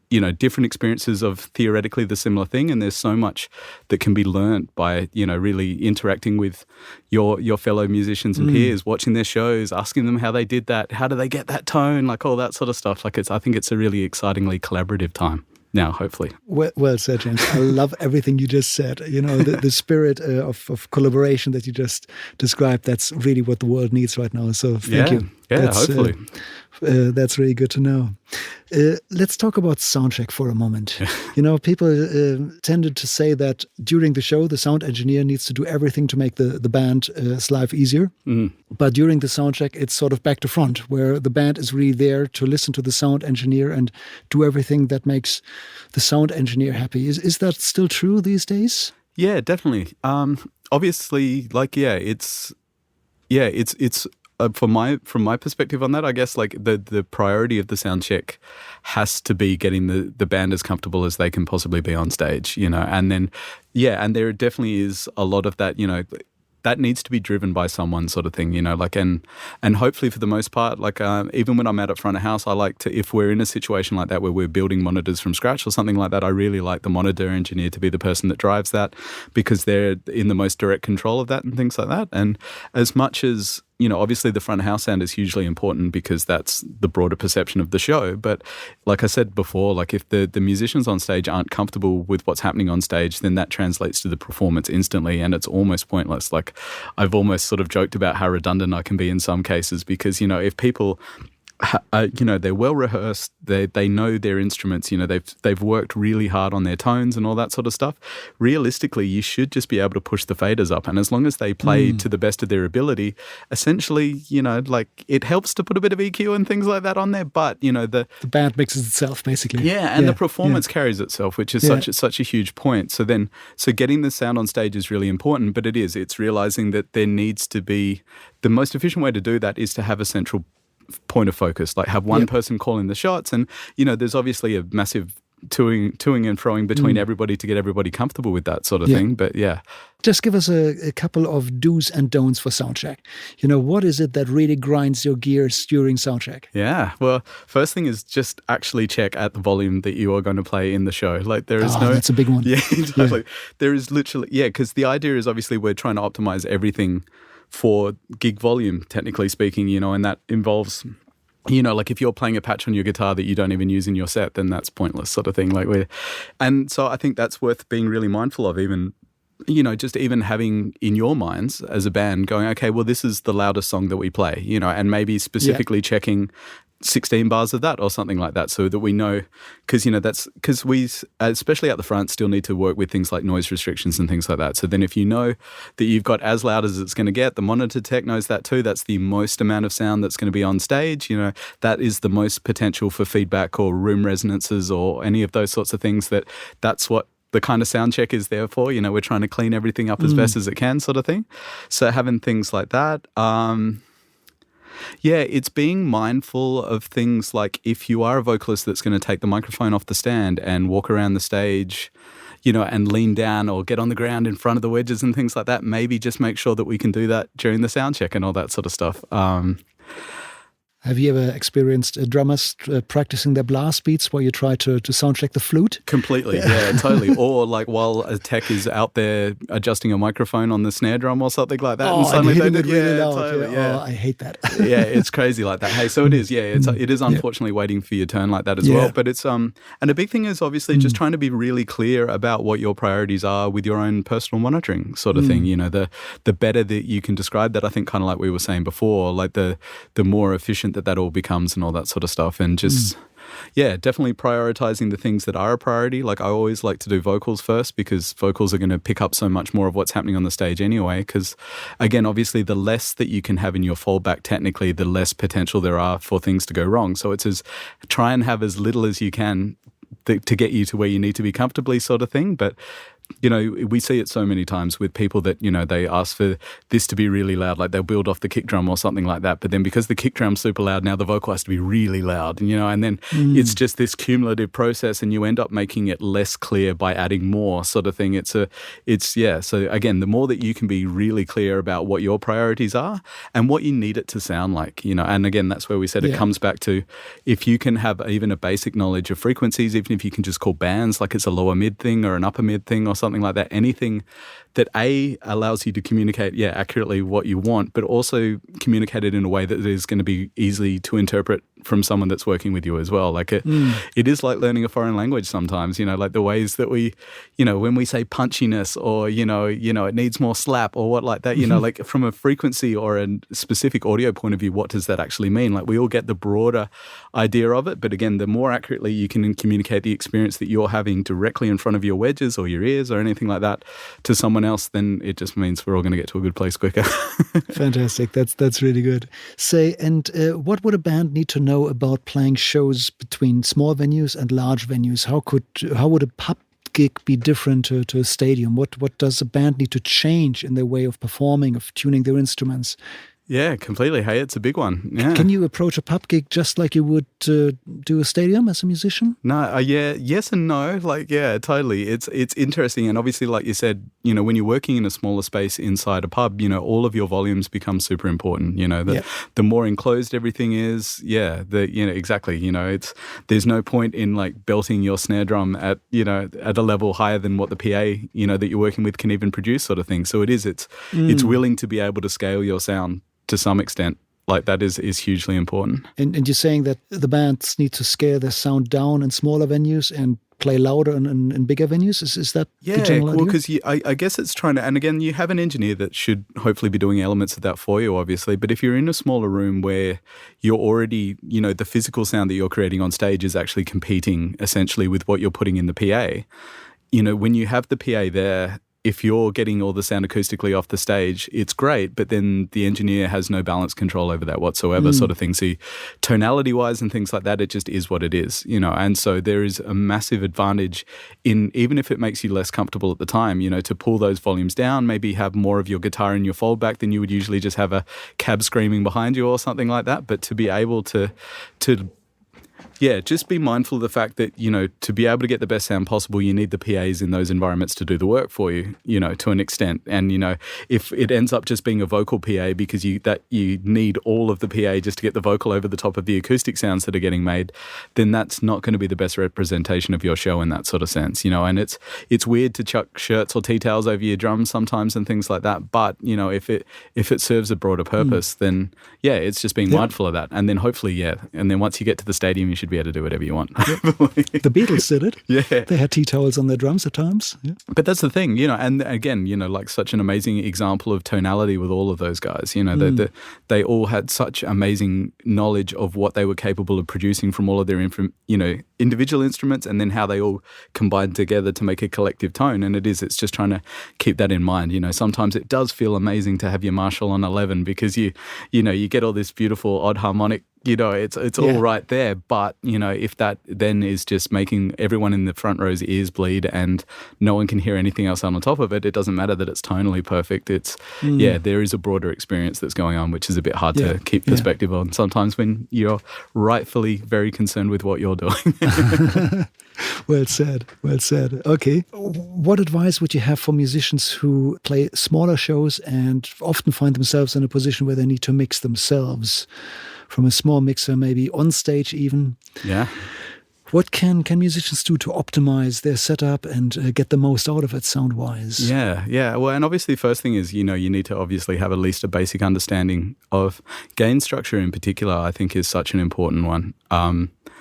Speaker 2: different experiences of theoretically the similar thing. And there's so much that can be learnt by, really interacting with your fellow musicians and peers, watching their shows, asking them how they did that. How do they get that tone? Like all that sort of stuff. Like I think it's a really excitingly collaborative time now, hopefully.
Speaker 1: Well said, James. I love everything you just said. The spirit of collaboration that you just described, that's really what the world needs right now. So thank you.
Speaker 2: Yeah, hopefully.
Speaker 1: That's really good to know. Let's talk about Soundcheck for a moment. People tended to say that during the show, the sound engineer needs to do everything to make the band's life easier. But during the Soundcheck, it's sort of back to front, where the band is really there to listen to the sound engineer and do everything that makes the sound engineer happy. Is that still true these days?
Speaker 2: Yeah, definitely. Obviously, it's from my perspective on that, I guess like the priority of the sound check has to be getting the band as comfortable as they can possibly be on stage, and then and there definitely is a lot of that, that needs to be driven by someone, sort of thing, like, and hopefully for the most part, like, even when I'm out at front of house, I like to, if we're in a situation like that where we're building monitors from scratch or something like that, I really like the monitor engineer to be the person that drives that, because they're in the most direct control of that and things like that. And as much as, obviously the front of house sound is hugely important because that's the broader perception of the show. But like I said before, like if the musicians on stage aren't comfortable with what's happening on stage, then that translates to the performance instantly, and it's almost pointless. Like I've almost sort of joked about how redundant I can be in some cases because, if people they're well rehearsed, they know their instruments, they've worked really hard on their tones and all that sort of stuff. Realistically, you should just be able to push the faders up, and as long as they play to the best of their ability, essentially, like it helps to put a bit of EQ and things like that on there, but the
Speaker 1: band mixes itself basically.
Speaker 2: The performance carries itself, which is such a huge point. So getting the sound on stage is really important, but it's realizing that there needs to be, the most efficient way to do that is to have a central point of focus, like have one person calling the shots, and there's obviously a massive toing and froing between everybody to get everybody comfortable with that sort of thing. But
Speaker 1: just give us a couple of do's and don'ts for soundcheck. What is it that really grinds your gears during soundcheck?
Speaker 2: Well, first thing is just actually check at the volume that you are going to play in the show. Like there is
Speaker 1: that's a big one.
Speaker 2: Exactly. There is literally because the idea is obviously we're trying to optimize everything for gig volume, technically speaking, and that involves, like if you're playing a patch on your guitar that you don't even use in your set, then that's pointless sort of thing. And so I think that's worth being really mindful of, even, just even having in your minds as a band going, okay, well, this is the loudest song that we play, and maybe specifically checking 16 bars of that or something like that, so that we know, because we, especially at the front, still need to work with things like noise restrictions and things like that. So then if you know that you've got as loud as it's going to get, the monitor tech knows that too. That's the most amount of sound that's going to be on stage. That is the most potential for feedback or room resonances or any of those sorts of things. That's what the kind of sound check is there for. We're trying to clean everything up as best as it can, sort of thing. So having things like that. It's being mindful of things like if you are a vocalist that's going to take the microphone off the stand and walk around the stage, and lean down or get on the ground in front of the wedges and things like that, maybe just make sure that we can do that during the sound check and all that sort of stuff.
Speaker 1: Have you ever experienced drummers practicing their blast beats while you try to sound check the flute?
Speaker 2: Completely, totally. Or like while a tech is out there adjusting a microphone on the snare drum or something like that.
Speaker 1: And suddenly they really loud.
Speaker 2: Totally,
Speaker 1: Oh, I hate that.
Speaker 2: It's crazy like that. Hey, so it is. It is unfortunately waiting for your turn like that as well. But it's and a big thing is obviously just trying to be really clear about what your priorities are with your own personal monitoring sort of thing. The better that you can describe that, I think, kind of like we were saying before, like the more efficient that all becomes and all that sort of stuff, and just definitely prioritizing the things that are a priority. Like I always like to do vocals first, because vocals are going to pick up so much more of what's happening on the stage anyway, because again, obviously the less that you can have in your fallback, technically the less potential there are for things to go wrong. So it's try and have as little as you can to get you to where you need to be comfortably, sort of thing. But we see it so many times with people that, they ask for this to be really loud, like they'll build off the kick drum or something like that. But then because the kick drum's super loud, now the vocal has to be really loud, and then it's just this cumulative process, and you end up making it less clear by adding more, sort of thing. So again, the more that you can be really clear about what your priorities are and what you need it to sound like, and again, that's where we said it comes back to, if you can have even a basic knowledge of frequencies, even if you can just call bands like it's a lower mid thing or an upper mid thing or something like that, anything that allows you to communicate accurately what you want, but also communicate it in a way that is going to be easy to interpret from someone that's working with you as well. Like it is like learning a foreign language sometimes, like the ways that we, when we say punchiness or, it needs more slap or what like that, like from a frequency or a specific audio point of view, what does that actually mean? Like we all get the broader idea of it. But again, the more accurately you can communicate the experience that you're having directly in front of your wedges or your ears or anything like that to someone else, then it just means we're all going to get to a good place quicker.
Speaker 1: Fantastic. That's really good. What would a band need to know about playing shows between small venues and large venues? How would a pub gig be different to a stadium? What does a band need to change in their way of performing, of tuning their instruments?
Speaker 2: Yeah, completely. Hey, it's a big one. Yeah.
Speaker 1: Can you approach a pub gig just like you would do a stadium as a musician?
Speaker 2: No, yeah, yes and no. Like, yeah, totally. It's interesting, and obviously, like you said, you know, when you're working in a smaller space inside a pub, you know, all of your volumes become super important. You know, the more enclosed everything is, exactly. You know, there's no point in like belting your snare drum at a level higher than what the PA, you know, that you're working with can even produce, sort of thing. So it's willing to be able to scale your sound to some extent. Like that is hugely important.
Speaker 1: And you're saying that the bands need to scale their sound down in smaller venues and play louder in bigger venues? Is that the general idea?
Speaker 2: Well, because I guess it's trying to, and again, you have an engineer that should hopefully be doing elements of that for you, obviously. But if you're in a smaller room where you're already, you know, the physical sound that you're creating on stage is actually competing essentially with what you're putting in the PA, you know, when you have the PA there, if you're getting all the sound acoustically off the stage, it's great, but then the engineer has no balance control over that whatsoever, sort of thing. So tonality-wise and things like that, it just is what it is, you know. And so there is a massive advantage in, even if it makes you less comfortable at the time, you know, to pull those volumes down, maybe have more of your guitar in your foldback than you would usually just have a cab screaming behind you or something like that. But to be able to just be mindful of the fact that, you know, to be able to get the best sound possible, you need the PAs in those environments to do the work for you, you know, to an extent. And, you know, if it ends up just being a vocal PA because you need all of the PA just to get the vocal over the top of the acoustic sounds that are getting made, then that's not going to be the best representation of your show in that sort of sense, you know. And it's weird to chuck shirts or tea towels over your drums sometimes and things like that. But, you know, if it serves a broader purpose, then, it's just being mindful of that. And then hopefully, and then once you get to the stadium, you should be able to do whatever you want.
Speaker 1: The Beatles did it.
Speaker 2: Yeah.
Speaker 1: They had tea towels on their drums at times. Yeah.
Speaker 2: But that's the thing, you know, and again, you know, like such an amazing example of tonality with all of those guys, you know, they all had such amazing knowledge of what they were capable of producing from all of their, individual instruments, and then how they all combined together to make a collective tone. And it's just trying to keep that in mind. You know, sometimes it does feel amazing to have your Marshall on 11 because you get all this beautiful odd harmonic, you know, it's all right there. But, you know, if that then is just making everyone in the front row's ears bleed and no one can hear anything else on top of it, it doesn't matter that it's tonally perfect. It's, there is a broader experience that's going on, which is a bit hard to keep perspective on sometimes when you're rightfully very concerned with what you're doing.
Speaker 1: Well said. Okay. What advice would you have for musicians who play smaller shows and often find themselves in a position where they need to mix themselves from a small mixer, maybe on stage even?
Speaker 2: Yeah.
Speaker 1: What can musicians do to optimize their setup and get the most out of it sound-wise?
Speaker 2: Yeah. Well, and obviously the first thing is, you know, you need to obviously have at least a basic understanding of gain structure in particular, I think is such an important one.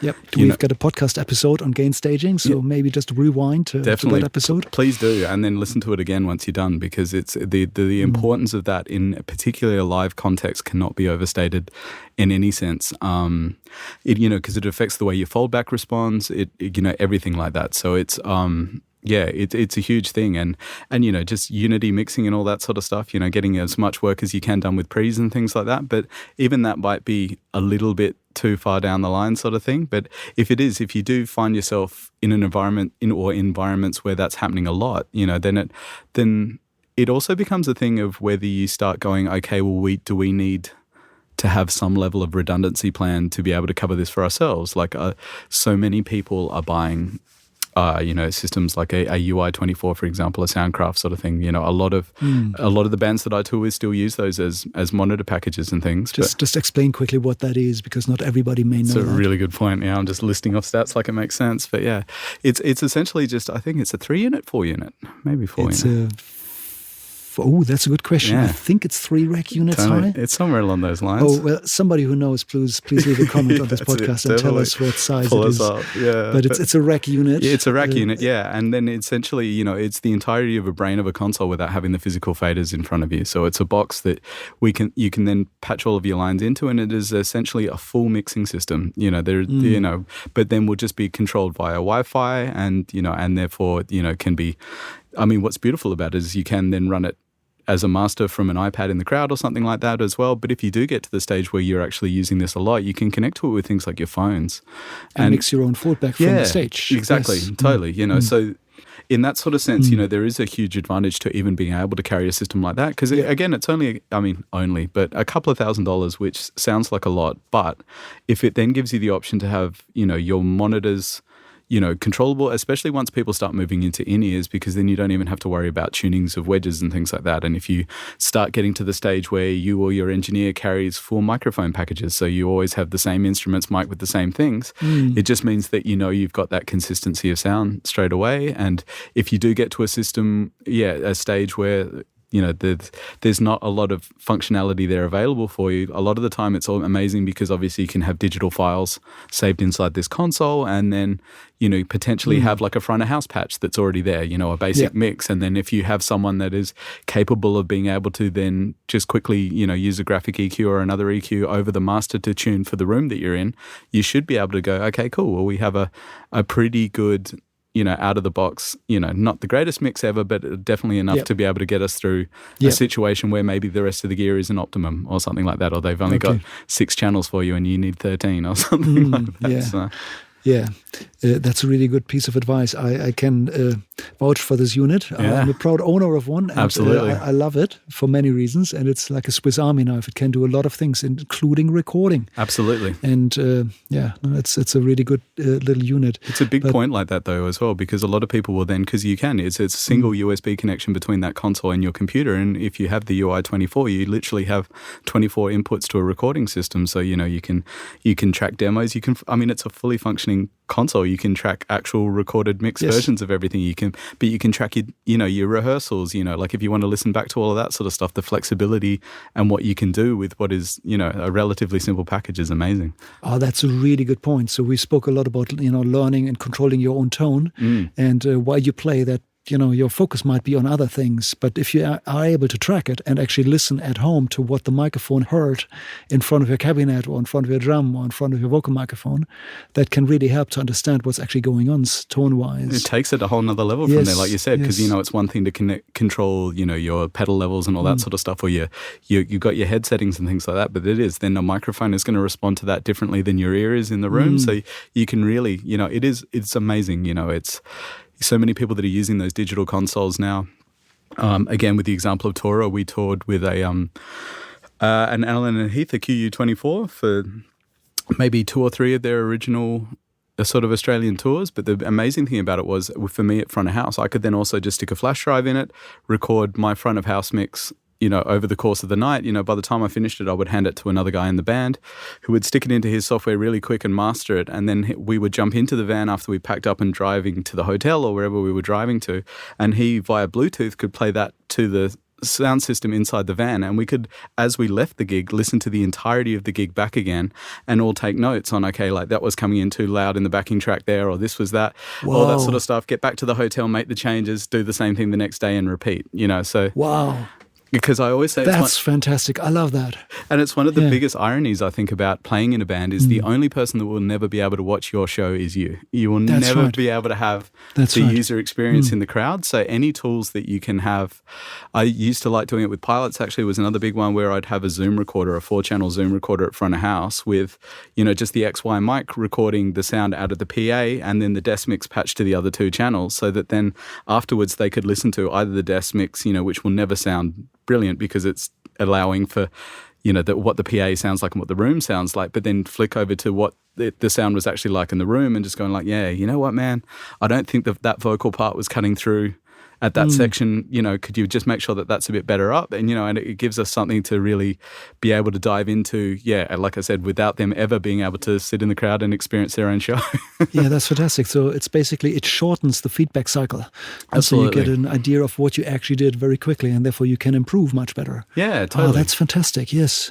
Speaker 1: Yep. We've got a podcast episode on gain staging, so maybe just rewind to that episode.
Speaker 2: Please do, and then listen to it again once you're done, because it's the importance of that in particularly a live context cannot be overstated in any sense. Because it affects the way your foldback responds, everything like that. So it's it's a huge thing, and you know, just unity mixing and all that sort of stuff, you know, getting as much work as you can done with pre's and things like that. But even that might be a little bit too far down the line sort of thing. But if you do find yourself in an environment or environments where that's happening a lot, you know, then it also becomes a thing of whether you start going, okay, well, do we need to have some level of redundancy plan to be able to cover this for ourselves? Like so many people are buying systems like a UI-24, for example, a Soundcraft sort of thing. You know, a lot of the bands that I tour with still use those as monitor packages and things.
Speaker 1: Just explain quickly what that is, because not everybody may know.
Speaker 2: It's a really good point. Yeah, I'm just listing off stats like it makes sense. But yeah, it's essentially just, I think it's a 3-unit, 4-unit, maybe 4-unit.
Speaker 1: Oh, that's a good question.
Speaker 2: Yeah.
Speaker 1: I think it's 3 rack units high.
Speaker 2: It's somewhere along those lines.
Speaker 1: Oh, well, somebody who knows, please leave a comment on this podcast and tell us what size it is.
Speaker 2: Up. Yeah.
Speaker 1: But it's a rack unit.
Speaker 2: Yeah, it's a rack unit, yeah. And then essentially, you know, it's the entirety of a brain of a console without having the physical faders in front of you. So it's a box that you can then patch all of your lines into, and it is essentially a full mixing system. You know, but then will just be controlled via Wi-Fi, and you know, and therefore, you know, can be. I mean, what's beautiful about it is you can then run it as a master from an iPad in the crowd or something like that as well. But if you do get to the stage where you're actually using this a lot, you can connect to it with things like your phones.
Speaker 1: And mix your own foldback from the stage.
Speaker 2: Exactly, totally. You know, so in that sort of sense, there is a huge advantage to even being able to carry a system like that. Because again, it's only, but a couple of $1,000s, which sounds like a lot. But if it then gives you the option to have, your monitors, controllable, especially once people start moving into in-ears, because then you don't even have to worry about tunings of wedges and things like that. And if you start getting to the stage where you or your engineer carries full microphone packages, so you always have the same instruments mic with the same things, it just means that you've got that consistency of sound straight away. And if you do get to a system, a stage where there's not a lot of functionality there available for you. A lot of the time it's all amazing because obviously you can have digital files saved inside this console and then, potentially have like a front of house patch that's already there, a basic mix. And then if you have someone that is capable of being able to then just quickly, use a graphic EQ or another EQ over the master to tune for the room that you're in, you should be able to go, okay, cool. Well, we have a pretty good out of the box, not the greatest mix ever, but definitely enough to be able to get us through a situation where maybe the rest of the gear isn't optimum or something like that, or they've only got 6 channels for you and you need 13 or something like that.
Speaker 1: Yeah.
Speaker 2: So.
Speaker 1: Yeah, that's a really good piece of advice. I can vouch for this unit. I'm a proud owner of one. And,
Speaker 2: Absolutely.
Speaker 1: I love it for many reasons. And it's like a Swiss Army knife. It can do a lot of things, including recording.
Speaker 2: Absolutely.
Speaker 1: And it's a really good little unit.
Speaker 2: It's a big point like that, though, as well, because a lot of people will then, because it's a single USB connection between that console and your computer. And if you have the UI24, you literally have 24 inputs to a recording system. So, you can track demos. It's a fully functioning console. You can track actual recorded mixed versions of everything. You can track your rehearsals, like if you want to listen back to all of that sort of stuff, the flexibility and what you can do with what is, a relatively simple package is amazing.
Speaker 1: Oh, that's a really good point. So we spoke a lot about, learning and controlling your own tone and while you play that, your focus might be on other things, but if you are able to track it and actually listen at home to what the microphone heard in front of your cabinet or in front of your drum or in front of your vocal microphone, that can really help to understand what's actually going on tone-wise.
Speaker 2: It takes it a whole nother level from there, like you said, because, it's one thing to control, your pedal levels and all that sort of stuff, or you got your head settings and things like that, but then a microphone is going to respond to that differently than your ear is in the room, so you can really, it's amazing, it's so many people that are using those digital consoles now. Again, with the example of Tora, we toured with an Allen and Heath, a QU24, for maybe 2 or 3 of their original sort of Australian tours. But the amazing thing about it was, for me at front of house, I could then also just stick a flash drive in it, record my front of house mix, over the course of the night. By the time I finished it, I would hand it to another guy in the band who would stick it into his software really quick and master it. And then we would jump into the van after we packed up and driving to the hotel or wherever we were driving to. And he, via Bluetooth, could play that to the sound system inside the van, and we could, as we left the gig, listen to the entirety of the gig back again and all take notes on, okay, like that was coming in too loud in the backing track there, or this was that, all that sort of stuff. Get back to the hotel, make the changes, do the same thing the next day and repeat, so.
Speaker 1: Wow.
Speaker 2: Because I always say
Speaker 1: that's fantastic. I love that.
Speaker 2: And it's one of the biggest ironies, I think, about playing in a band is the only person that will never be able to watch your show is you. You will never be able to have the user experience in the crowd. So any tools that you can have, I used to like doing it with pilots, actually, was another big one where I'd have a Zoom recorder, a 4-channel Zoom recorder at front of house with, just the XY mic recording the sound out of the PA and then the desk mix patched to the other 2 channels, so that then afterwards they could listen to either the desk mix, which will never sound brilliant because it's allowing for, what the PA sounds like and what the room sounds like, but then flick over to what the sound was actually like in the room and just going like, yeah, you know what, man, I don't think that vocal part was cutting through at that section, could you just make sure that that's a bit better up? And, and it gives us something to really be able to dive into, like I said, without them ever being able to sit in the crowd and experience their own show.
Speaker 1: Yeah, that's fantastic. So it's basically, it shortens the feedback cycle. And
Speaker 2: Absolutely.
Speaker 1: So you get an idea of what you actually did very quickly, and therefore you can improve much better.
Speaker 2: Yeah, totally.
Speaker 1: Oh, that's fantastic, yes.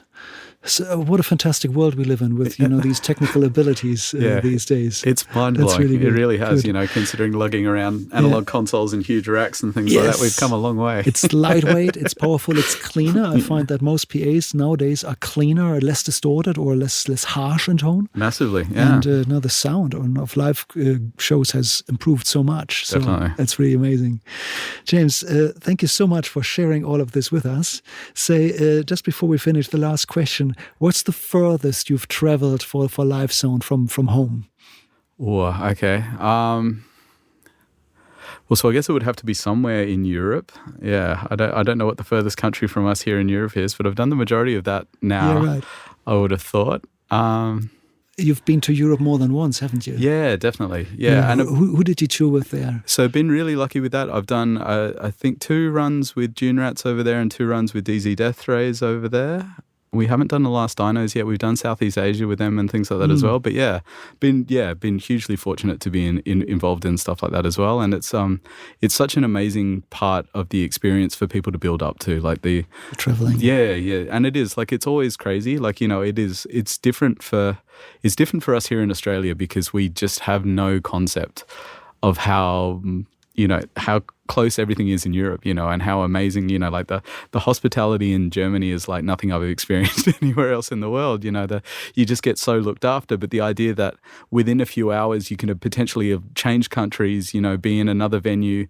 Speaker 1: So what a fantastic world we live in with, these technical abilities these days.
Speaker 2: It's mind-blowing.
Speaker 1: Really
Speaker 2: it really has,
Speaker 1: good.
Speaker 2: Considering lugging around analog consoles and huge racks and things like that. We've come a long way.
Speaker 1: It's lightweight, it's powerful, it's cleaner. I find that most PAs nowadays are cleaner, less distorted, or less harsh in tone.
Speaker 2: Massively, yeah.
Speaker 1: And now the sound of live shows has improved so much. So
Speaker 2: Definitely.
Speaker 1: That's really amazing. James, thank you so much for sharing all of this with us. Say, just before we finish, the last question. What's the furthest you've traveled for live sound from home?
Speaker 2: Oh, okay. so I guess it would have to be somewhere in Europe. Yeah, I don't know what the furthest country from us here in Europe is, but I've done the majority of that now.
Speaker 1: Yeah, right.
Speaker 2: I would have thought.
Speaker 1: You've been to Europe more than once, haven't you?
Speaker 2: Yeah, definitely. Yeah.
Speaker 1: And who did you tour with there?
Speaker 2: So I've been really lucky with that. I've done, I think, 2 runs with Dune Rats over there and 2 runs with DZ Death Rays over there. We haven't done the Last Dinos yet. We've done Southeast Asia with them and things like that as well. But been hugely fortunate to be involved in stuff like that as well. And it's such an amazing part of the experience for people to build up to, like the
Speaker 1: traveling.
Speaker 2: Yeah, and it is like it's always crazy. Like it's different for us here in Australia because we just have no concept of how close everything is in Europe, and how amazing, like the hospitality in Germany is like nothing I've experienced anywhere else in the world. You just get so looked after. But the idea that within a few hours you can potentially have changed countries, be in another venue,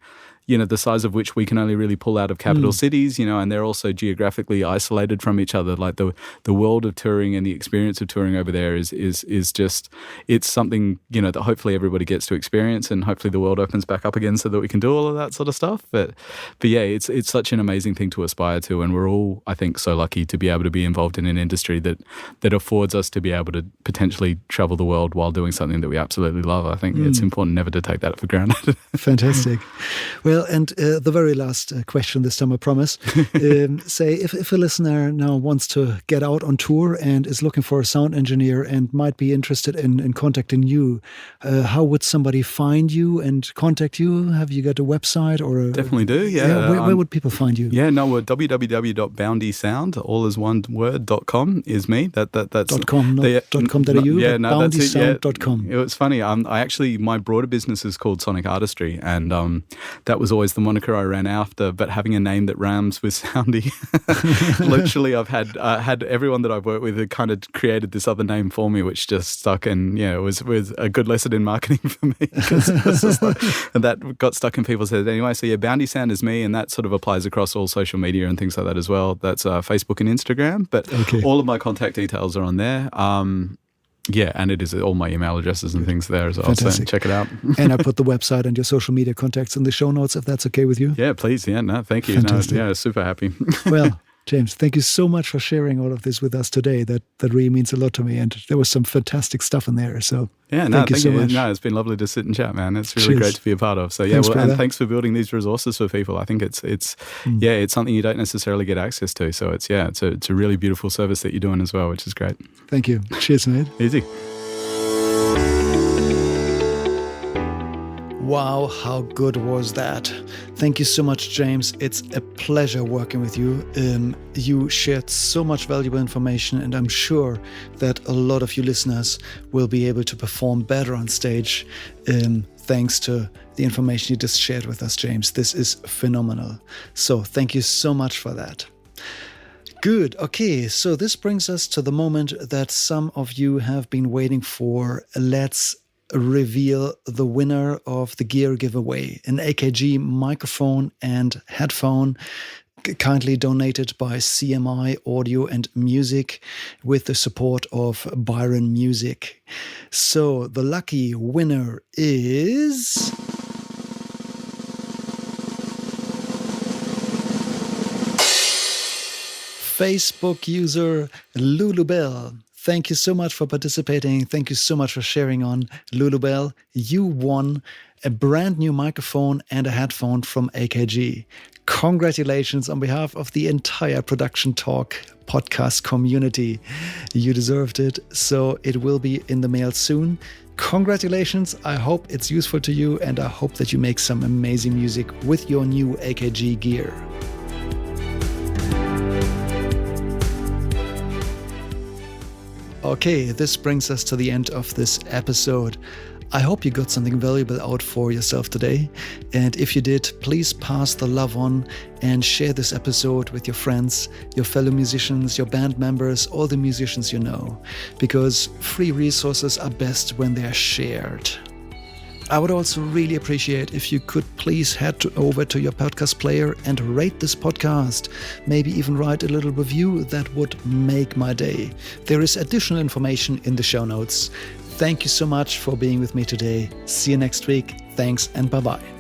Speaker 2: the size of which we can only really pull out of capital cities, and they're also geographically isolated from each other. Like the world of touring and the experience of touring over there is just, it's something, that hopefully everybody gets to experience, and hopefully the world opens back up again so that we can do all of that sort of stuff. But yeah, it's such an amazing thing to aspire to. And we're all, I think, so lucky to be able to be involved in an industry that affords us to be able to potentially travel the world while doing something that we absolutely love. I think it's important never to take that for granted.
Speaker 1: Fantastic. Well, and the very last question this time, I promise. Say, if a listener now wants to get out on tour and is looking for a sound engineer and might be interested in contacting you, how would somebody find you and contact you? Have you got a website or?
Speaker 2: Definitely do, yeah.
Speaker 1: Where would people find you?
Speaker 2: Yeah, no, www.boundysound, all is one word, .com is me. That's
Speaker 1: .com, not .com.au,
Speaker 2: yeah, no,
Speaker 1: boundysound.com.
Speaker 2: It was funny. My broader business is called Sonic Artistry, and that was always the moniker I ran after, but having a name that rhymes with soundy. Literally, I've had everyone that I've worked with had kind of created this other name for me, which just stuck, and it was a good lesson in marketing for me, because and that got stuck in people's heads anyway. So yeah, Boundy Sound is me, and that sort of applies across all social media and things like that as well. That's Facebook and Instagram, but all of my contact details are on there. Yeah, and it is all my email addresses and things there as well.
Speaker 1: Fantastic.
Speaker 2: So check it out.
Speaker 1: And I put the website and your social media contacts in the show notes, if that's okay with you.
Speaker 2: Yeah, please. Yeah, no, thank you.
Speaker 1: Fantastic.
Speaker 2: No, yeah, super happy.
Speaker 1: Well, James, thank you so much for sharing all of this with us today. That really means a lot to me, and there was some fantastic stuff in there. So thank you so much.
Speaker 2: No, it's been lovely to sit and chat, man. It's really great to be a part of. So yeah, and thanks for building these resources for people. I think it's something you don't necessarily get access to. So it's a really beautiful service that you're doing as well, which is great.
Speaker 1: Thank you. Cheers, mate.
Speaker 2: Easy.
Speaker 1: Wow, how good was that? Thank you so much, James. It's a pleasure working with you. You shared so much valuable information, and I'm sure that a lot of you listeners will be able to perform better on stage thanks to the information you just shared with us, James. This is phenomenal. So thank you so much for that. Good. Okay, so this brings us to the moment that some of you have been waiting for. Let's reveal the winner of the gear giveaway, an AKG microphone and headphone kindly donated by CMI Audio and Music with the support of Byron Music. So the lucky winner is Facebook user Lulubell. Thank you so much for participating. Thank you so much for sharing on. Lulubell, you won a brand new microphone and a headphone from AKG. Congratulations on behalf of the entire Production Talk podcast community. You deserved it, so it will be in the mail soon. Congratulations. I hope it's useful to you, and I hope that you make some amazing music with your new AKG gear. Okay, this brings us to the end of this episode. I hope you got something valuable out for yourself today. And if you did, please pass the love on and share this episode with your friends, your fellow musicians, your band members, all the musicians you know. Because free resources are best when they're shared. I would also really appreciate if you could please head over to your podcast player and rate this podcast. Maybe even write a little review. That would make my day. There is additional information in the show notes. Thank you so much for being with me today. See you next week. Thanks and bye-bye.